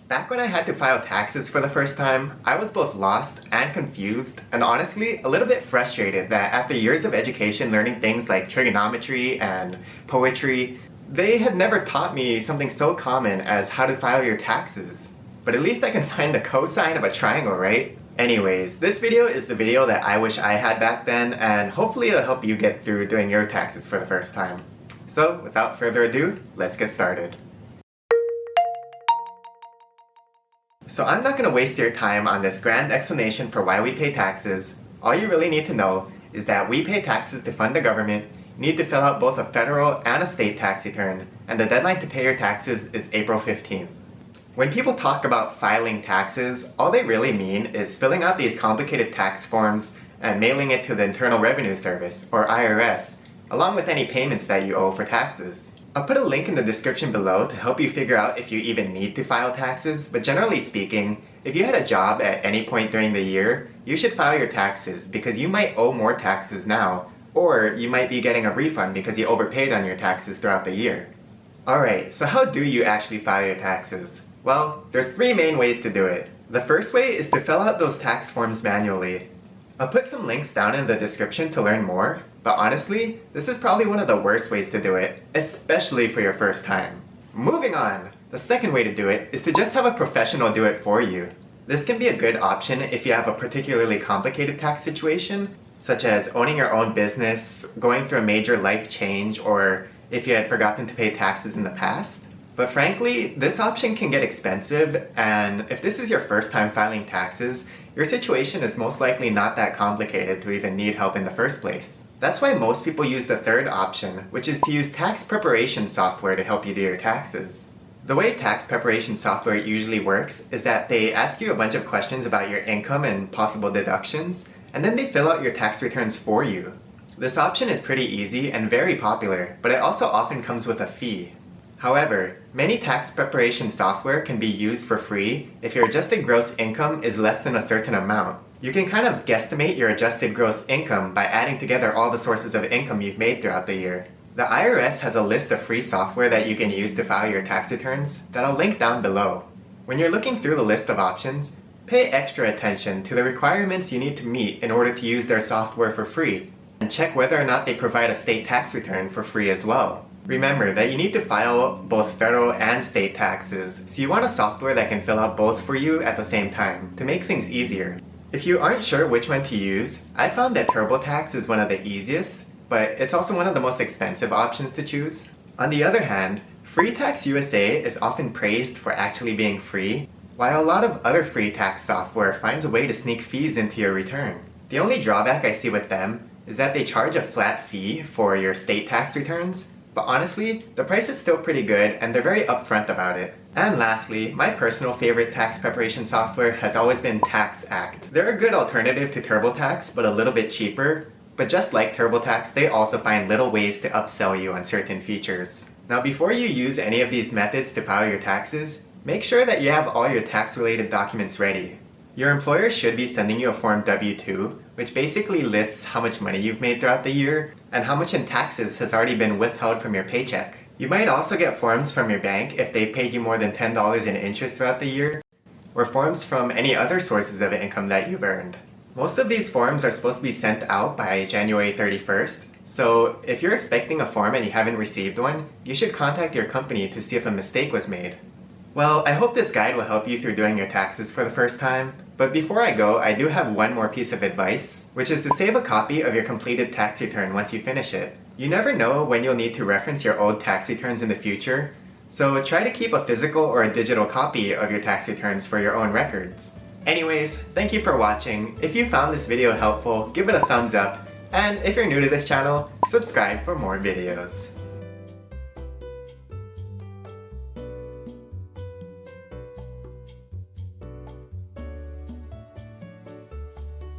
Back when I had to file taxes for the first time, I was both lost and confused, and honestly, a little bit frustrated that after years of education learning things like trigonometry and poetry, they had never taught me something so common as how to file your taxes. But at least I can find the cosine of a triangle, right? Anyways, this video is the video that I wish I had back then, and hopefully it'll help you get through doing your taxes for the first time. So, without further ado, let's get started. So I'm not going to waste your time on this grand explanation for why we pay taxes. All you really need to know is that we pay taxes to fund the government, you need to fill out both a federal and a state tax return, and the deadline to pay your taxes is April 15th. When people talk about filing taxes, all they really mean is filling out these complicated tax forms and mailing it to the Internal Revenue Service, or IRS, along with any payments that you owe for taxes. I'll put a link in the description below to help you figure out if you even need to file taxes, but generally speaking, if you had a job at any point during the year, you should file your taxes because you might owe more taxes now, or you might be getting a refund because you overpaid on your taxes throughout the year. Alright, so how do you actually file your taxes? Well, there's three main ways to do it. The first way is to fill out those tax forms manually. I'll put some links down in the description to learn more, but honestly, this is probably one of the worst ways to do it, especially for your first time. Moving on! The second way to do it is to just have a professional do it for you. This can be a good option if you have a particularly complicated tax situation, such as owning your own business, going through a major life change, or if you had forgotten to pay taxes in the past. But frankly, this option can get expensive, and if this is your first time filing taxes, your situation is most likely not that complicated to even need help in the first place. That's why most people use the third option, which is to use tax preparation software to help you do your taxes. The way tax preparation software usually works is that they ask you a bunch of questions about your income and possible deductions, and then they fill out your tax returns for you. This option is pretty easy and very popular, but it also often comes with a fee. However, many tax preparation software can be used for free if your adjusted gross income is less than a certain amount. You can kind of guesstimate your adjusted gross income by adding together all the sources of income you've made throughout the year. The IRS has a list of free software that you can use to file your tax returns that I'll link down below. When you're looking through the list of options, pay extra attention to the requirements you need to meet in order to use their software for free, and check whether or not they provide a state tax return for free as well. Remember that you need to file both federal and state taxes, so you want a software that can fill out both for you at the same time to make things easier. If you aren't sure which one to use, I found that TurboTax is one of the easiest, but it's also one of the most expensive options to choose. On the other hand, FreeTaxUSA is often praised for actually being free, while a lot of other free tax software finds a way to sneak fees into your return. The only drawback I see with them is that they charge a flat fee for your state tax returns, but honestly, the price is still pretty good and they're very upfront about it. And lastly, my personal favorite tax preparation software has always been TaxAct. They're a good alternative to TurboTax, but a little bit cheaper. But just like TurboTax, they also find little ways to upsell you on certain features. Now before you use any of these methods to file your taxes, make sure that you have all your tax-related documents ready. Your employer should be sending you a Form W-2, which basically lists how much money you've made throughout the year, and how much in taxes has already been withheld from your paycheck. You might also get forms from your bank if they've paid you more than $10 in interest throughout the year, or forms from any other sources of income that you've earned. Most of these forms are supposed to be sent out by January 31st, so if you're expecting a form and you haven't received one, you should contact your company to see if a mistake was made. Well, I hope this guide will help you through doing your taxes for the first time, but before I go, I do have one more piece of advice, which is to save a copy of your completed tax return once you finish it. You never know when you'll need to reference your old tax returns in the future, so try to keep a physical or a digital copy of your tax returns for your own records. Anyways, thank you for watching. If you found this video helpful, give it a thumbs up, and if you're new to this channel, subscribe for more videos.